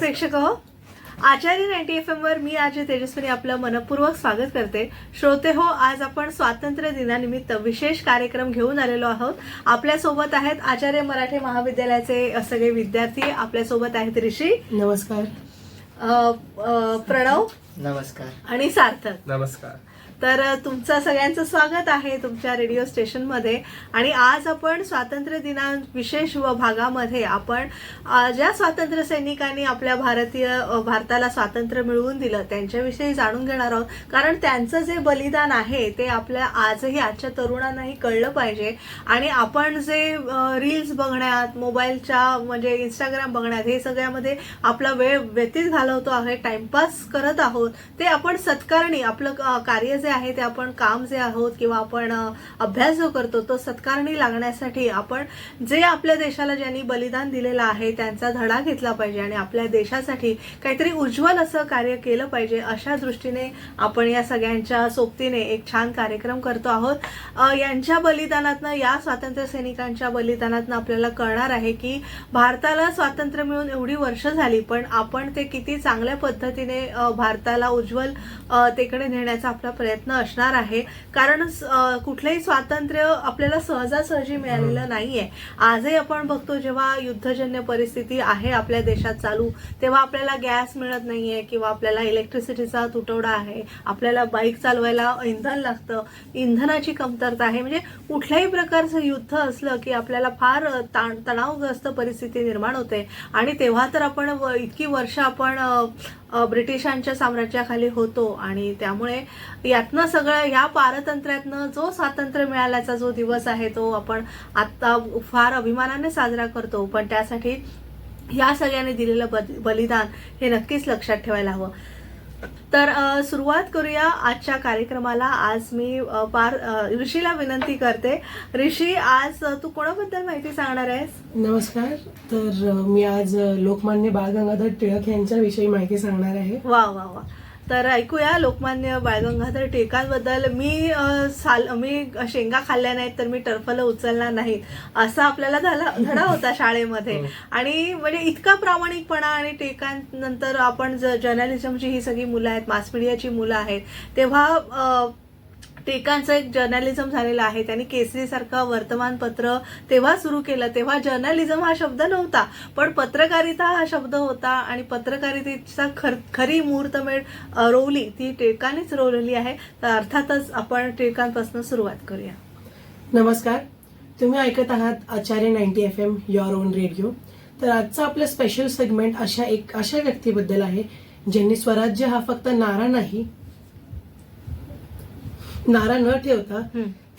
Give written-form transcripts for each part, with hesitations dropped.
प्रेक्षक हो, आचार्य 90 FM वर मी आज तेजस्विनी आपलं मनपूर्वक स्वागत करते. श्रोते हो, आज आपण स्वातंत्र्य दिनानिमित्त विशेष कार्यक्रम घेऊन आलेलो आहोत. आपल्यासोबत आहेत आचार्य मराठे महाविद्यालयाचे सगळे विद्यार्थी. आपल्यासोबत आहेत ऋषी, नमस्कार, प्रणव नमस्कार आणि सार्थक. नमस्कार. तर तुमचं सगळ्यांचं स्वागत आहे तुमच्या रेडिओ स्टेशनमध्ये. आणि आज आपण स्वातंत्र्य दिना विशेष भागामध्ये आपण ज्या स्वातंत्र्य सैनिकांनी आपल्या भारताला स्वातंत्र्य मिळवून दिलं त्यांच्याविषयी जाणून घेणार आहोत. कारण त्यांचं जे बलिदान आहे ते आपल्या आजच्या तरुणांनाही कळलं पाहिजे. आणि आपण जे रील्स बघण्यात, मोबाईलच्या म्हणजे इंस्टाग्राम बघण्यात, हे सगळ्यामध्ये आपला वेळ व्यतीत घालवतो आहे, टाइमपास करत आहोत, ते आपण सत्कारणी आपलं कार्य जे आहे ते आपण काम जे आहोत किंवा आपण अभ्यास जो करतो तो सत्कारणी लागण्यासाठी आपण जे आपल्या देशाला ज्यांनी बलिदान दिलेलं आहे त्यांचा धडा घेतला पाहिजे आणि आपल्या देशासाठी काहीतरी उज्ज्वल असं कार्य केलं पाहिजे. अशा दृष्टीने आपण या सगळ्यांच्या सोबतीने एक छान कार्यक्रम करतो आहोत. यांच्या बलिदानातनं, या स्वातंत्र्य सैनिकांच्या बलिदानातनं आपल्याला कळणार आहे की भारताला स्वातंत्र्य मिळून एवढी वर्ष झाली, पण आपण ते किती चांगल्या पद्धतीने भारताला उज्ज्वल तेकडे नेण्याचा आपला प्रयत्न असणार आहे. कारण कुठलंही स्वातंत्र्य आपल्याला सहजासहजी मिळालेलं नाहीये. आजही आपण बघतो, जेव्हा युद्धजन्य परिस्थिती आहे आपल्या देशात चालू, तेव्हा आपल्याला गॅस मिळत नाहीये किंवा आपल्याला इलेक्ट्रिसिटीचा तुटवडा आहे, आपल्याला बाईक चालवायला इंधन लागतं, इंधनाची कमतरता आहे. म्हणजे कुठल्याही प्रकारचं युद्ध असलं की आपल्याला फार तणावग्रस्त परिस्थिती निर्माण होते. आणि तेव्हा तर आपण इतकी वर्ष आपण ब्रिटिशांच्या साम्राज्याखाली होतो आणि त्यामुळे यातनं सगळं, या पारतंत्र्यातनं जो स्वातंत्र्य मिळाल्याचा जो दिवस आहे तो आपण आता फार अभिमानाने साजरा करतो. पण त्यासाठी या सगळ्यांनी दिलेलं बलिदान हे नक्कीच लक्षात ठेवायला हवं. तर सुरुवात करूया आजच्या कार्यक्रमाला. आज मी ऋषीला विनंती करते. ऋषी, आज तू कोणाबद्दल माहिती सांगणार आहेस? नमस्कार. तर मी आज लोकमान्य बाळ गंगाधर टिळक यांच्याविषयी माहिती सांगणार आहे. वा वा वा. तर ऐकूया लोकमान्य बाळ गंगाधर टिळकांबद्दल. मी शेंगा खाल्ल्या नाहीत तर मी टरफलं उचलणार नाहीत, असा आपल्याला धडा होता शाळेमध्ये. आणि म्हणजे इतका प्रामाणिकपणा. आणि टिळकांनंतर आपण जर्नलिझमची ही सगळी मुलं आहेत, मास मीडियाची मुलं आहेत, तेव्हा टिळकांचं एक जर्नलिझम झालेलं आहे. त्यांनी केसरी सारखं वर्तमानपत्र तेव्हा सुरू केलं. तेव्हा जर्नलिझम हा शब्द नव्हता, पण पत्रकारिता हा शब्द होता. आणि पत्रकारितेचा खरी मुहूर्तमेढ रोवली ती टिळकांनीच रोवलेली आहे. तर अर्थातच आपण टिळकांपासून सुरुवात करूया. नमस्कार, तुम्ही ऐकत आहात आचार्य 90 FM युअर ओन रेडिओ. तर आजचा आपलं स्पेशल सेगमेंट अशा व्यक्तीबद्दल आहे ज्यांनी स्वराज्य हा फक्त नारा न ठेवता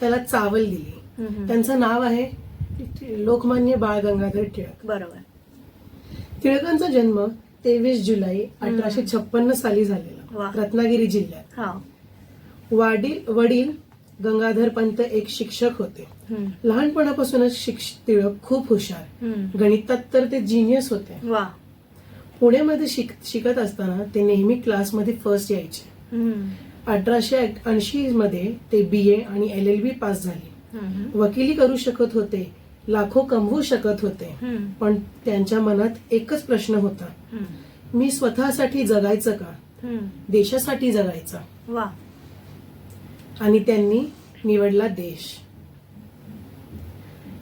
त्याला चावल दिली. त्यांचं नाव आहे लोकमान्य बाळ गंगाधर टिळक. बरोबर. टिळकांचा जन्म 23 जुलै 1856 साली झालेला रत्नागिरी जिल्ह्यात. वडील गंगाधर पंत एक शिक्षक होते. लहानपणापासूनच टिळक खूप हुशार, गणितात तर ते जीनियस होते. पुण्यामध्ये शिकत असताना ते नेहमी क्लासमध्ये फर्स्ट यायचे. 1880 मध्ये ते BA आणि LLB पास झाले. वकिली करू शकत होते, लाखो कमवू शकत होते. पण त्यांच्या मनात एकच प्रश्न होता, मी स्वतःसाठी जगायचं का, देशासाठी जगायचं? आणि त्यांनी निवडला देश.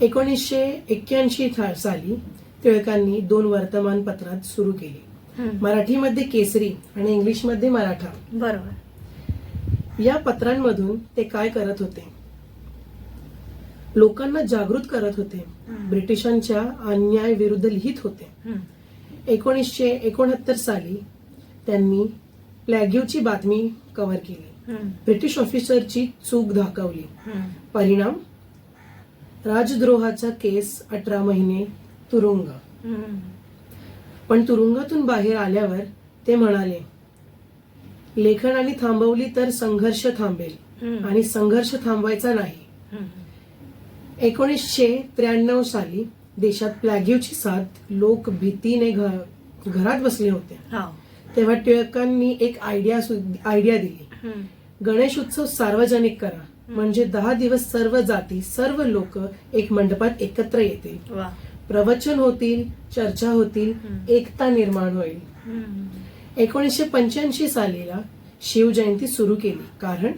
1981 साली टिळकांनी 2 वर्तमानपत्रात सुरू केली. मराठीमध्ये केसरी आणि इंग्लिशमध्ये मराठा. बरोबर. या पत्रांमधून ते काय करत होते? लोकांना जागृत करत होते, ब्रिटिशांच्या अन्यायाविरुद्ध लिहित होते. 1969 साली त्यांनी प्लॅग्यूची बातमी कव्हर केली. ब्रिटिश ऑफिसरची चूक दाखवली. परिणाम, राजद्रोहाचा केस, 18 महिने तुरुंग. पण तुरुंगातून बाहेर आल्यावर ते म्हणाले, लेखनाने थांबवली तर संघर्ष थांबेल आणि संघर्ष थांबवायचा नाही. 1993 साली देशात प्लॅग्यूची साथ, लोक भीतीने घरात बसले होते. तेव्हा टिळकांनी एक आयडिया दिली, गणेश उत्सव सार्वजनिक करा, म्हणजे 10 दिवस सर्व जाती, सर्व लोक एक मंडपात एकत्र येतील, प्रवचन होतील, चर्चा होतील, एकता निर्माण होईल. 1985 सालीला शिवजयंती सुरू केली, कारण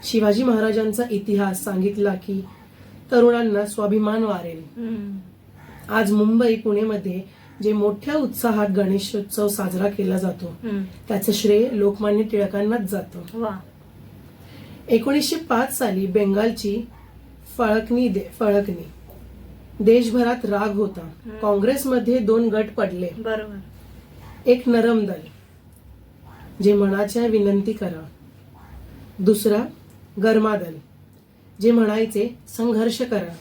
शिवाजी महाराजांचा इतिहास सांगितला की तरुणांना स्वाभिमान वारेल. आज मुंबई, पुणेमध्ये जे मोठ्या उत्साहात गणेशोत्सव साजरा केला जातो त्याचं श्रेय लोकमान्य टिळकांनाच जातं. 1905 साली बेंगालची फळकणी देशभरात राग होता. काँग्रेसमध्ये 2 गट पडले. बरोबर. एक नरम दल जे मनाच्या विनंती करा, दुसरा गरमादल जे म्हणायचे संघर्ष करा.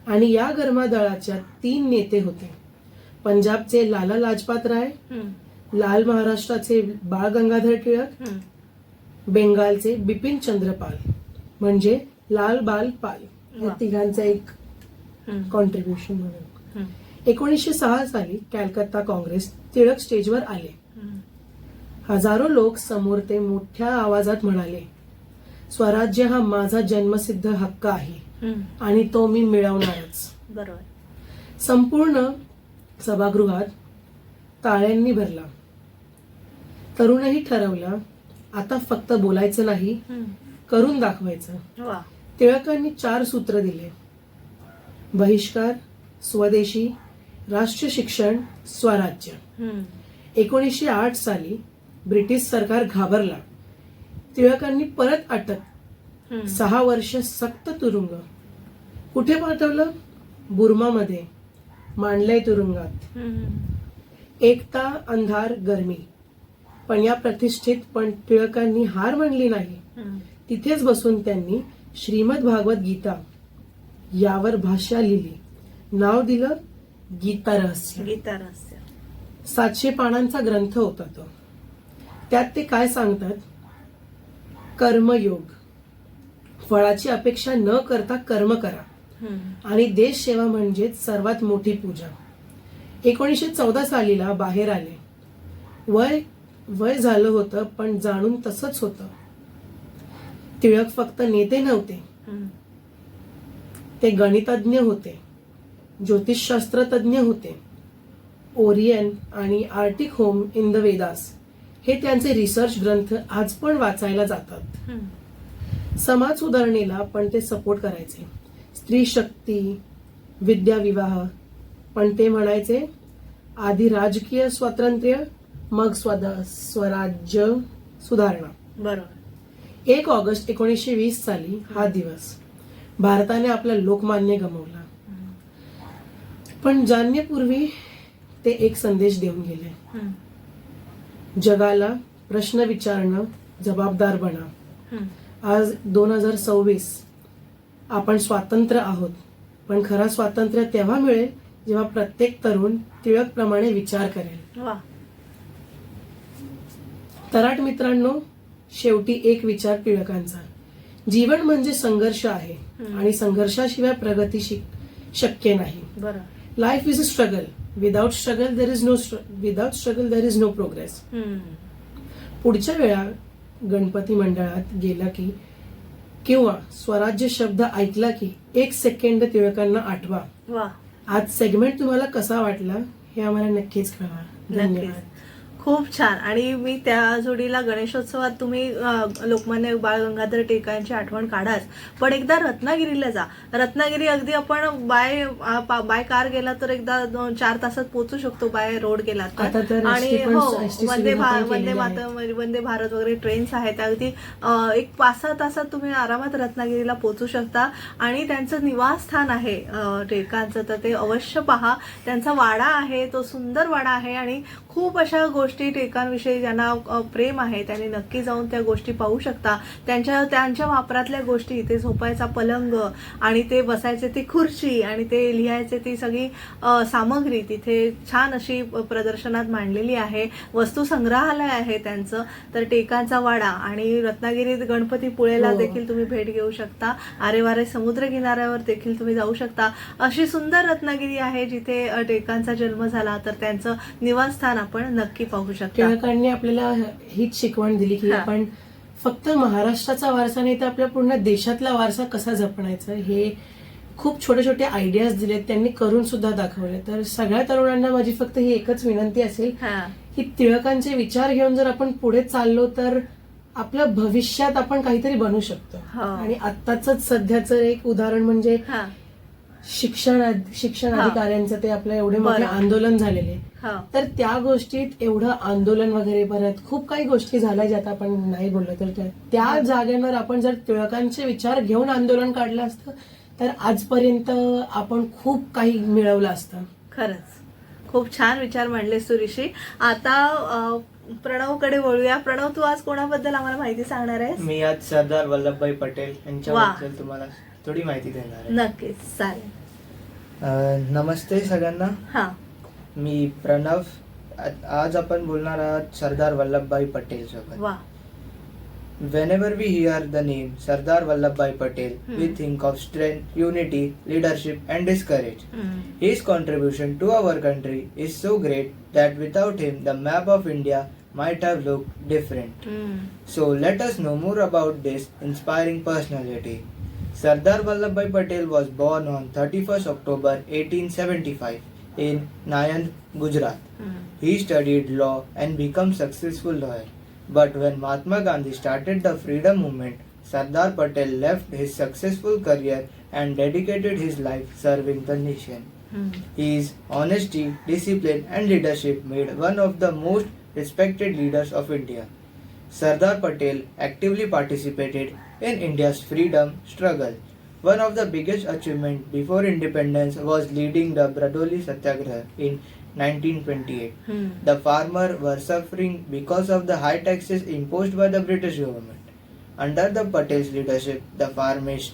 आणि या गरमादळाच्या 3 नेते होते. पंजाबचे लाला लाजपत राय, लाल महाराष्ट्राचे बाळ गंगाधर टिळक, बेंगालचे बिपिन चंद्र पाल म्हणजे लाल बाल पाल. या तिघांचं एक कॉन्ट्रीब्युशन म्हणून 1906 साली कॅलकत्ता काँग्रेस टिळक स्टेजवर आले. हजारो लोक समोर ते मोठ्या आवाजात म्हणाले, स्वराज्य हा माझा जन्मसिद्ध हक्क आहे आणि तो मी मिळवणारच. बरोबर. संपूर्ण सभागृहात टाळ्यांनी भरला. तरुणही ठरवलं, आता फक्त बोलायचं नाही, करून दाखवायचं. टिळकांनी 4 सूत्र दिले: बहिष्कार, स्वदेशी, राष्ट्र शिक्षण, स्वराज्य. 1908 साली ब्रिटिश सरकार घाबरला. टिळकांनी परत अटक, 6 वर्ष सक्त तुरुंग. कुठे पाठवलं? बुर्मामध्ये, मांडलंय तुरुंगात. एकता, अंधार, गरमी. पण या प्रतिष्ठित पण टिळकांनी हार मानली नाही. तिथेच बसून त्यांनी श्रीमद भागवत गीता यावर भाष्य लिहिली. नाव दिलं गीता रहस्य. 700 पानांचा ग्रंथ होता तो. त्यात ते काय सांगतात? कर्मयोग, फळाची अपेक्षा न करता कर्म करा, आणि देश सेवा म्हणजे सर्वात मोठी पूजा. 1914 सालीला बाहेर आले. वय झालं होतं, पण जाणून तसंच होतं. टिळक फक्त नेते नव्हते, ते गणितज्ञ होते, ज्योतिषशास्त्र तज्ञ होते. ओरियन आणि Arctic home in the Vedas हे त्यांचे रिसर्च ग्रंथ आज पण वाचायला जातात. समाज सुधारणेला पण ते सपोर्ट करायचे. स्त्री शक्ती, विद्या विवाह, पण ते म्हणायचे आधी राजकीय स्वातंत्र्य, मग स्वराज्य सुधारणा. बरोबर. 1 ऑगस्ट 1920 साली हा दिवस भारताने आपला लोकमान्य गमावला. पण जाणण्यापूर्वी ते एक संदेश देऊन गेले: जगाला प्रश्न विचारणं, जबाबदार बना. आज 2026, आपण स्वतंत्र आहोत, पण खरा स्वातंत्र्य तेव्हा मिळेल जेव्हा प्रत्येक तरुण टिळक प्रमाणे विचार करेल. तराट मित्रांनो, शेवटी एक विचार टिळकांचा: जीवन म्हणजे संघर्ष आहे आणि संघर्षाशिवाय प्रगती शक्य नाही. Life is a struggle. Without struggle there is no progress. पुढच्या वेळा गणपती मंडळात गेला की किंवा स्वराज्य शब्द ऐकला की 1 सेकंड टिळकांना आठवा. आज सेगमेंट तुम्हाला कसा वाटला हे आम्हाला नक्कीच कळवा. धन्यवाद. खूप छान. आणि मी त्या जोडीला गणेशोत्सवात तुम्ही लोकमान्य बाळ गंगाधर टिळकांची आठवण काढाच, पण एकदा रत्नागिरीला जा. रत्नागिरी अगदी आपण बाय कार गेला तर एकदा 4 तासात पोहोचू शकतो, बाय रोड गेला तर. आणि हो, वंदे भारत वगैरे ट्रेन्स आहेत, अगदी 1-5-6 तासात तुम्ही आरामात रत्नागिरीला पोहोचू शकता. आणि त्यांचं निवासस्थान आहे टिळकांचं, तर ते अवश्य पहा. त्यांचा वाडा आहे, तो सुंदर वाडा आहे. आणि खूप अशा गोष्टी टिळकांविषयी ज्यांना प्रेम आहे त्यांनी नक्की जाऊन त्या गोष्टी पाहू शकता. त्यांच्या वापरातल्या गोष्टी, ते झोपायचा पलंग आणि ते बसायचे ती खुर्ची आणि ते लिहायचे ती सगळी सामग्री तिथे छान अशी प्रदर्शनात मांडलेली आहे. वस्तू संग्रहालय आहे त्यांचं. तर टिळकांचा वाडा आणि रत्नागिरीत गणपतीपुळेला देखील तुम्ही भेट घेऊ शकता. आरेवारे समुद्र किनाऱ्यावर देखील तुम्ही जाऊ शकता. अशी सुंदर रत्नागिरी आहे जिथे टिळकांचा जन्म झाला. तर त्यांचं निवासस्थान आपण नक्की पाहू शकता. टिळकांनी आपल्याला हीच शिकवण दिली की आपण फक्त महाराष्ट्राचा वारसा नाही तर आपल्या पूर्ण देशातला वारसा कसा जपण्याचा हे खूप छोटे छोटे आयडियाज दिलेत, त्यांनी करून सुद्धा दाखवले. तर सगळ्या तरुणांना माझी फक्त ही एकच विनंती असेल की टिळकांचे विचार घेऊन जर आपण पुढे चाललो तर आपल्या भविष्यात आपण काहीतरी बनू शकतो. आणि आत्ताच सध्याचं एक उदाहरण म्हणजे शिक्षण अधिकाऱ्यांचं ते आपलं एवढे मोठे आंदोलन झालेले. तर त्या गोष्टीत एवढं आंदोलन वगैरे परत खूप काही गोष्टी झाल्या ज्यात आपण नाही बोललो, तर त्या जागेवर आपण जर टिळकांचे विचार घेऊन आंदोलन काढलं असतं तर आजपर्यंत आपण खूप काही मिळवलं असतं. खरंच खूप छान विचार मांडलेस तू ऋषी. आता प्रणवकडे वळूया. प्रणव, तू आज कोणाबद्दल आम्हाला माहिती सांगणार आहेस? मी आज सरदार वल्लभभाई पटेल यांच्याबद्दल तुम्हाला थोडी माहिती देणार आहे. नक्कीच, चालेल. नमस्ते सगळ्यांना. मी प्रणव. आज आपण बोलणार आहोत सरदार वल्लभभाई पटेल सोबत. Whenever we hear the name Sardar Vallabhbhai Patel, we think of strength, unity, leadership and his courage. His contribution to our country is so great that without him the map of India might have looked different. So let us know more about this inspiring personality. Sardar Vallabhbhai Patel was born on 31st October 1875 in Nayand, Gujarat. He studied law and became successful lawyer. But when Mahatma Gandhi started the freedom movement, Sardar Patel left his successful career and dedicated his life serving the nation. His honesty, discipline and leadership made one of the most respected leaders of India. Sardar Patel actively participated in India's freedom struggle. One of the biggest achievements before independence was leading the Bardoli Satyagraha in 1928. The farmers were suffering because of the high taxes imposed by the British government. Under the Patel's leadership, the farmers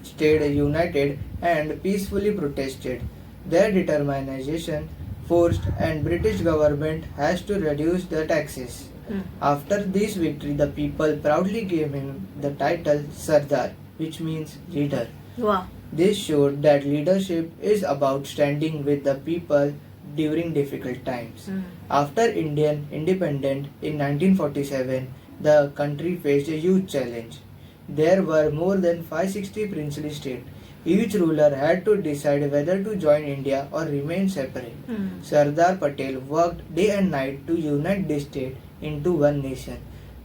stayed united and peacefully protested. Their determination forced and British government has to reduce the taxes. After this victory, the people proudly gave him the title Sardar, which means leader. This showed that leadership is about standing with the people during difficult times. After Indian independence in 1947, the country faced a huge challenge. There were more than 560 princely states. Each ruler had to decide whether to join India or remain separate. Sardar Patel worked day and night to unite this state into one nation.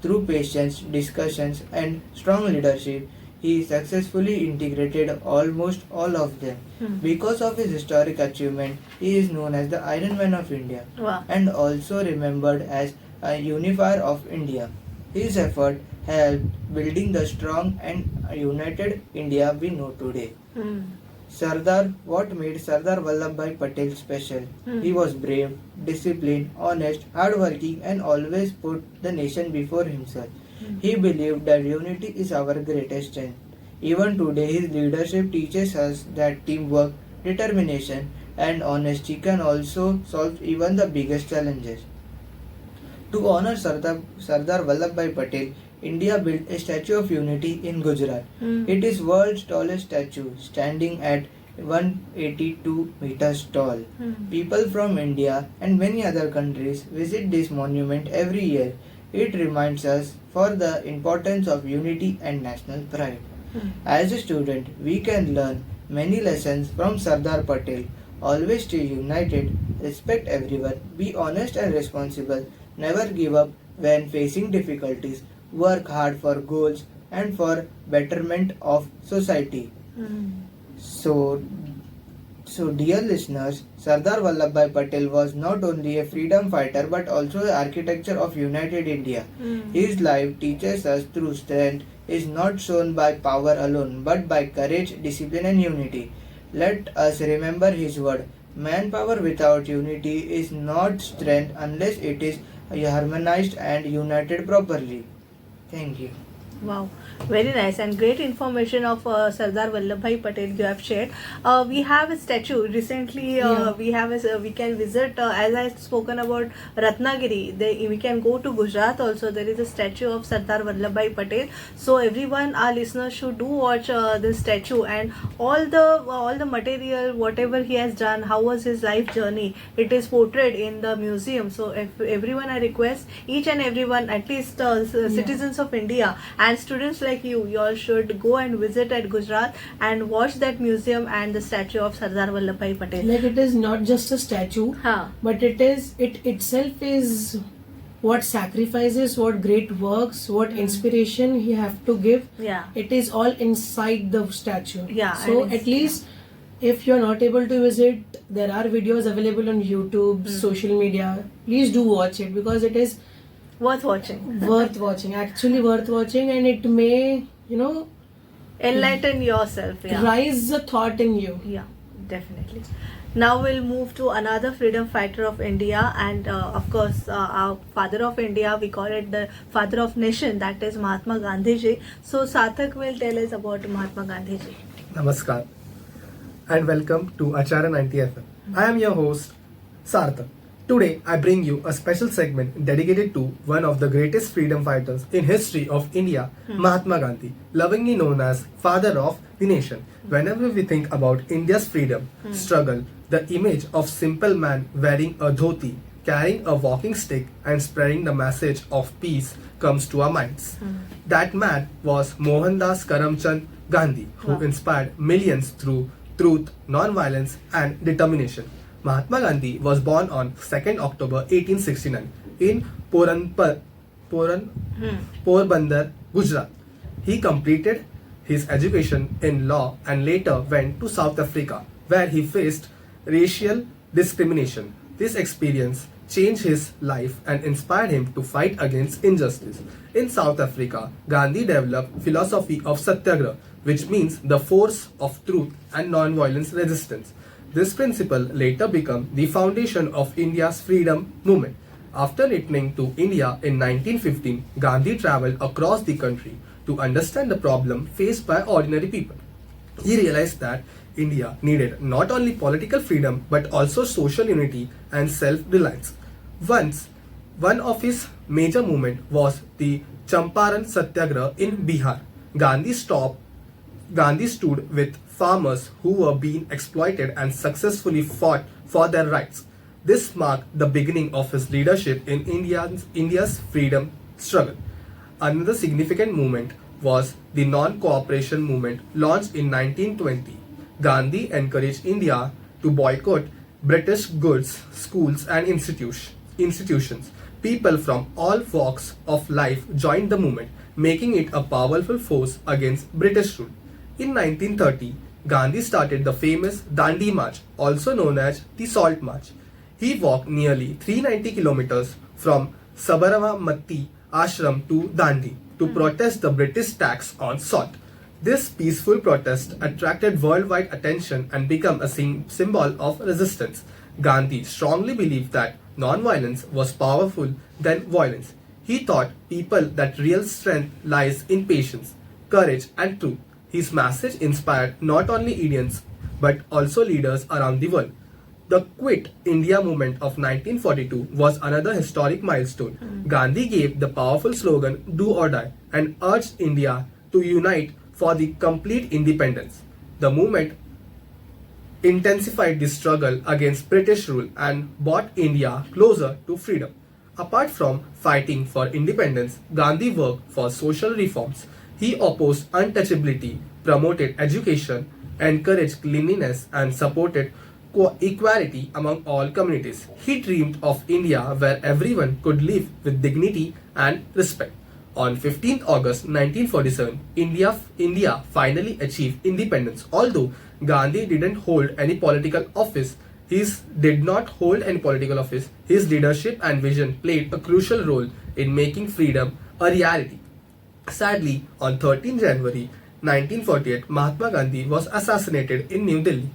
Through patience, discussions, and strong leadership, he successfully integrated almost all of them. Because of his historic achievement, he is known as the Iron Man of India and also remembered as a unifier of India. His effort helped building the strong and united India we know today. Sardar, what made Sardar Vallabhbhai Patel special? He was brave, disciplined, honest, hardworking and always put the nation before himself. He believed that unity is our greatest strength. Even today, his leadership teaches us that teamwork, determination, and honesty can also solve even the biggest challenges. To honor Sardar Vallabhbhai Patel, India built a Statue of Unity in Gujarat. It is world's tallest statue, standing at 182 meters tall. People from India and many other countries visit this monument every year. It reminds us for the importance of unity and national pride. As a student, we can learn many lessons from Sardar Patel. Always stay united, respect everyone, be honest and responsible, never give up when facing difficulties, work hard for goals and for betterment of society. So dear listeners, Sardar Vallabhbhai Patel was not only a freedom fighter but also the architect of united India. His life teaches us true strength is not shown by power alone but by courage, discipline and unity. Let us remember his word, manpower without unity is not strength unless it is harmonized and united properly. Thank you. Wow, very nice and great information of Sardar Vallabhbhai Patel you have shared. We have a statue recently. We can visit. As I spoken about Ratnagiri, we can go to Gujarat also. There is a statue of Sardar Vallabhbhai Patel. So everyone, our listeners should do watch this statue and all the material, whatever he has done, how was his life journey. It is portrayed in the museum. So if everyone, I request each and everyone, at least citizens of India and students like you all should go and visit at Gujarat and watch that museum and the statue of Sardar Vallabhbhai Patel. Like it is not just a statue, but it itself is what sacrifices, what great works, what inspiration he have to give. Yeah. It is all inside the statue. Yeah, So and at least if you're not able to visit, there are videos available on YouTube, social media. Please do watch it because it is worth watching. worth watching. Actually worth watching, and it may, Enlighten yourself. Yeah. rise a thought in you. Yeah, definitely. Now we'll move to another freedom fighter of India, and of course, our father of India. We call it the father of nation. That is Mahatma Gandhi ji. So Sarthak will tell us about Mahatma Gandhi ji. Namaskar and welcome to Acharya 90 FM. I am your host Sarthak. Today I bring you a special segment dedicated to one of the greatest freedom fighters in history of India, Mahatma Gandhi, lovingly known as father of the nation. Whenever we think about India's freedom struggle, the image of simple man wearing a dhoti, carrying a walking stick and spreading the message of peace comes to our minds. That man was Mohandas Karamchand Gandhi, who inspired millions through truth, non-violence and determination. Mahatma Gandhi was born on 2nd October 1869 in Porbandar, Gujarat. He completed his education in law and later went to South Africa, where he faced racial discrimination. This experience changed his life and inspired him to fight against injustice. In South Africa, Gandhi developed philosophy of satyagraha, which means the force of truth and non-violence resistance. This principle later became the foundation of India's freedom movement. After returning to India in 1915, Gandhi traveled across the country to understand the problem faced by ordinary people. He realized that India needed not only political freedom but also social unity and self-reliance. One of his major movements was the Champaran Satyagraha in Bihar. Gandhi stood with farmers who were being exploited and successfully fought for their rights. This marked the beginning of his leadership in India's freedom struggle. Another significant movement was the non-cooperation movement launched in 1920. Gandhi encouraged India to boycott British goods, schools and institutions. People from all walks of life joined the movement, making it a powerful force against British rule. In 1930, Gandhi started the famous Dandi March, also known as the Salt March. He walked nearly 390 kilometers from Sabarmati Ashram to Dandi to protest the British tax on salt. This peaceful protest attracted worldwide attention and became a symbol of resistance. Gandhi strongly believed that non-violence was powerful than violence. He taught people that real strength lies in patience, courage and truth. His message inspired not only Indians but also leaders around the world. The Quit India movement of 1942 was another historic milestone. Gandhi gave the powerful slogan "Do or Die" and urged India to unite for the complete independence. The movement intensified the struggle against British rule and brought India closer to freedom. Apart from fighting for independence, Gandhi worked for social reforms. He opposed untouchability, promoted education, encouraged cleanliness, and supported equality among all communities. He dreamed of India where everyone could live with dignity and respect. On 15th August 1947, India finally achieved independence. Although Gandhi didn't hold any political office, his leadership and vision played a crucial role in making freedom a reality. Sadly, on 13 January 1948, Mahatma Gandhi was assassinated in New Delhi.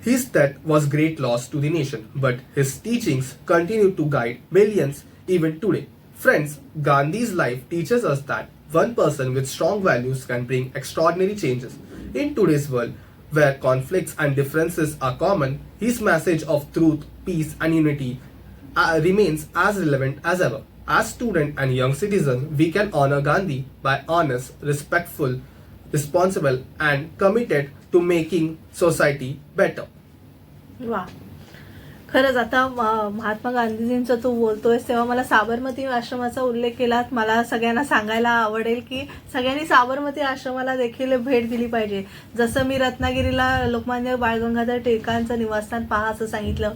His death was great loss to the nation, but his teachings continue to guide millions even today. Friends, Gandhi's life teaches us that one person with strong values can bring extraordinary changes. In today's world, where conflicts and differences are common, his message of truth, peace and unity remains as relevant as ever. As students and young citizens, we can honor Gandhi by honest, respectful, responsible and committed to making society better. Wow. खरंच आता महात्मा गांधीजींचं तू बोलतोयस तेव्हा मला साबरमती आश्रमाचा उल्लेख केलात. मला सगळ्यांना सांगायला आवडेल की सगळ्यांनी साबरमती आश्रमाला देखील भेट दिली पाहिजे. जसं मी रत्नागिरीला लोकमान्य बाळ गंगाधर टिळकांचं निवासस्थान पहा असं सांगितलं,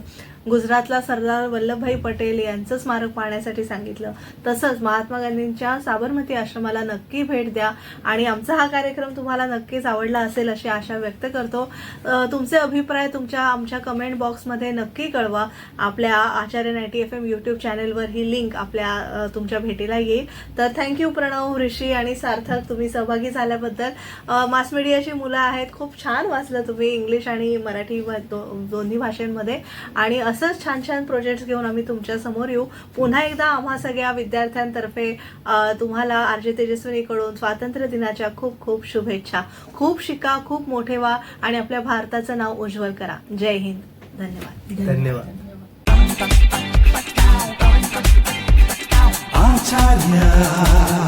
गुजरातला सरदार वल्लभभाई पटेल यांचं स्मारक पाहण्यासाठी सांगितलं, तसंच महात्मा गांधींच्या साबरमती आश्रमाला नक्की भेट द्या. आणि आमचा हा कार्यक्रम तुम्हाला नक्कीच आवडला असेल अशी आशा व्यक्त करतो. तुमचे अभिप्राय आमच्या कमेंट बॉक्समध्ये नक्की कळवा. आपल्या आचार्य 90 FM यूट्यूब चॅनलवर ही लिंक तुमच्या भेटीला येईल. तर थँक्यू प्रणव, ऋषी आणि सार्थक, तुम्ही सहभागी झाल्याबद्दल. मास मीडियाची मुलं आहेत, खूप छान वाचलं तुम्ही इंग्लिश आणि मराठी दोन्ही भाषांमध्ये. आणि असंच छान छान प्रोजेक्ट्स घेऊन आम्ही तुमच्या समोर येऊ. पुन्हा एकदा आम्हा सगळ्या विद्यार्थ्यांतर्फे तुम्हाला आरजे तेजस्विनीकडून स्वातंत्र्य दिनाच्या खूप खूप शुभेच्छा. खूप शिका, खूप मोठे व्हा आणि आपल्या भारताचं नाव उज्ज्वल करा. जय हिंद. धन्यवाद. धन्यवाद. आचार्य